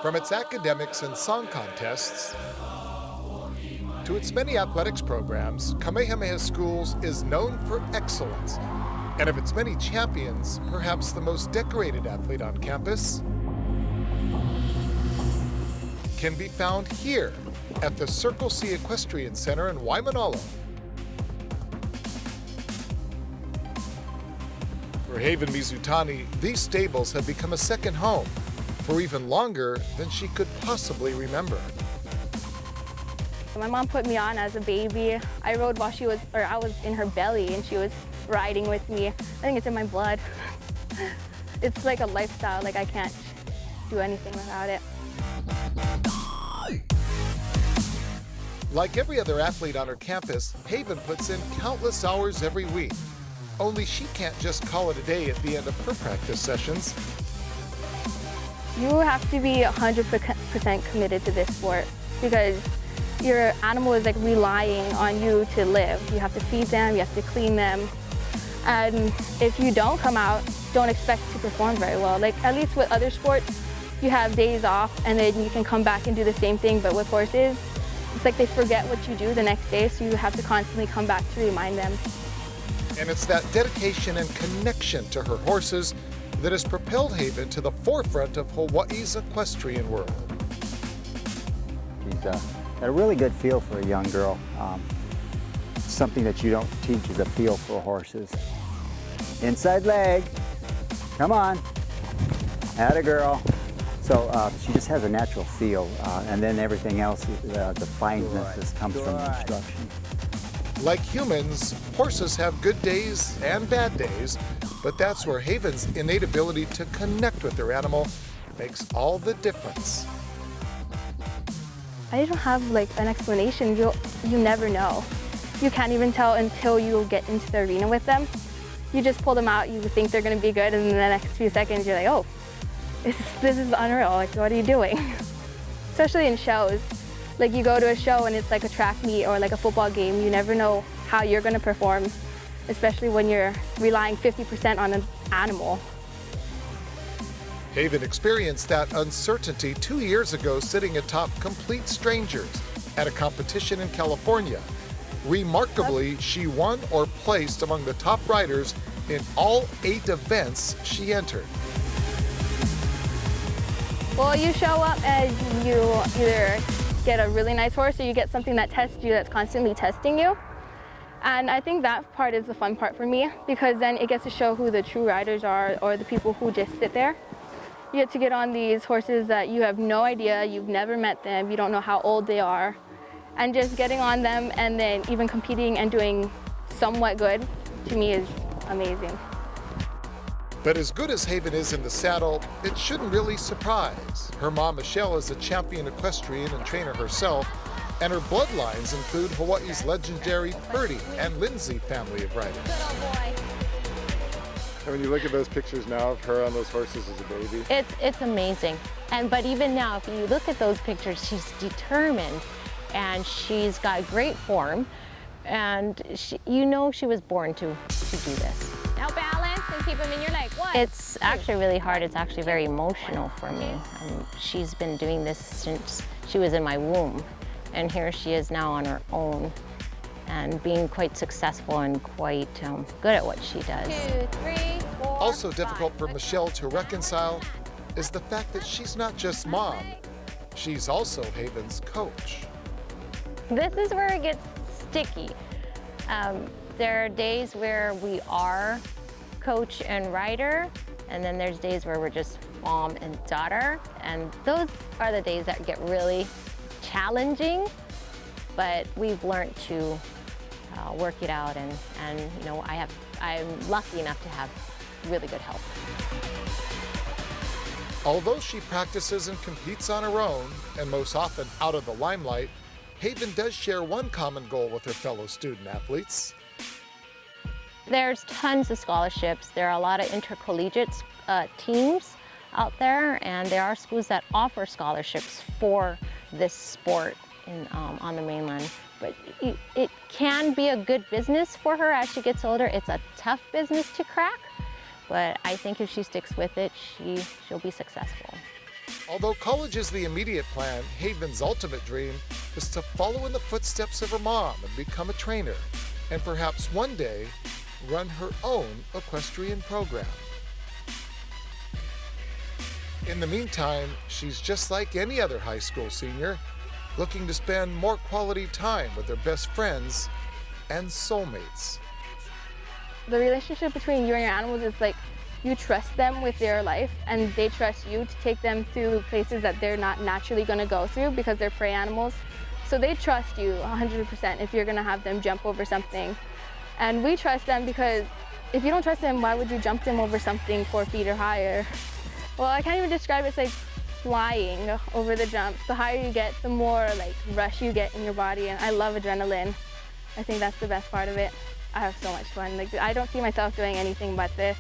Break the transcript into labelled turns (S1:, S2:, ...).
S1: From its academics and song contests to its many athletics programs, Kamehameha Schools is known for excellence. And of its many champions, perhaps the most decorated athlete on campus can be found here at the Circle C Equestrian Center in Waimanalo. For Haven Mizutani, these stables have become a second home for even longer than she could possibly remember.
S2: My mom put me on as a baby. I rode while I was in her belly and she was riding with me. I think it's in my blood. It's like a lifestyle, like I can't do anything without it.
S1: Like every other athlete on her campus, Haven puts in countless hours every week. Only she can't just call it a day at the end of her practice sessions.
S2: You have to be 100% committed to this sport because your animal is like relying on you to live. You have to feed them, you have to clean them. And if you don't come out, don't expect to perform very well. Like at least with other sports, you have days off and then you can come back and do the same thing. But with horses, it's like they forget what you do the next day, so you have to constantly come back to remind them.
S1: And it's that dedication and connection to her horses that has propelled Haven to the forefront of Hawaii's equestrian world.
S3: She's got a really good feel for a young girl. Something that you don't teach is a feel for horses. Inside leg, come on, atta girl. So she just has a natural feel, and then everything else, the fineness just comes from the instruction.
S1: Like humans, horses have good days and bad days, but that's where Haven's innate ability to connect with their animal makes all the difference.
S2: I don't have like an explanation. You never know. You can't even tell until you get into the arena with them. You just pull them out, you think they're gonna be good, and in the next few seconds you're like, oh, this is unreal, like what are you doing? Especially in shows. Like you go to a show and it's like a track meet or like a football game, you never know how you're gonna perform, especially when you're relying 50% on an animal.
S1: Haven experienced that uncertainty 2 years ago sitting atop complete strangers at a competition in California. Remarkably, she won or placed among the top riders in all 8 events she entered.
S2: Well, you show up and you either get a really nice horse or you get something that tests you, that's constantly testing you. And I think that part is the fun part for me because then it gets to show who the true riders are or the people who just sit there. You get to get on these horses that you have no idea, you've never met them, you don't know how old they are. And just getting on them and then even competing and doing somewhat good, to me is amazing.
S1: But as good as Haven is in the saddle, it shouldn't really surprise. Her mom, Michelle, is a champion equestrian and trainer herself, and her bloodlines include Hawaii's legendary Purdy and Lindsay family of riders.
S4: And when you look at those pictures now of her on those horses as a baby,
S5: it's amazing. But even now, if you look at those pictures, she's determined and she's got great form, and she was born to do this.
S6: Now balance and keep them in your leg. One.
S5: It's actually really hard. It's actually very emotional for me. She's been doing this since she was in my womb, and here she is now on her own and being quite successful and quite good at what she does.
S6: 2, 3, 4,
S1: Also difficult for Michelle to reconcile is the fact that she's not just mom, she's also Haven's coach.
S5: This is where it gets sticky. There are days where we are coach and rider, and then there's days where we're just mom and daughter, and those are the days that get really challenging, but we've learned to work it out, and you know, I'm lucky enough to have really good help.
S1: Although she practices and competes on her own, and most often out of the limelight, Haven does share one common goal with her fellow student athletes.
S5: There's tons of scholarships. There are a lot of intercollegiate teams out there, and there are schools that offer scholarships for this sport on the mainland. But it can be a good business for her as she gets older. It's a tough business to crack, but I think if she sticks with it, she'll be successful.
S1: Although college is the immediate plan, Haven's ultimate dream is to follow in the footsteps of her mom and become a trainer, and perhaps one day run her own equestrian program. In the meantime, she's just like any other high school senior, looking to spend more quality time with her best friends and soulmates.
S2: The relationship between you and your animals is like you trust them with their life and they trust you to take them through places that they're not naturally going to go through because they're prey animals. So they trust you 100% if you're going to have them jump over something. And we trust them because if you don't trust them, why would you jump them over something 4 feet or higher? Well, I can't even describe it. It's like flying over the jumps. The higher you get, the more like rush you get in your body, and I love adrenaline. I think that's the best part of it. I have so much fun. Like, I don't see myself doing anything but this.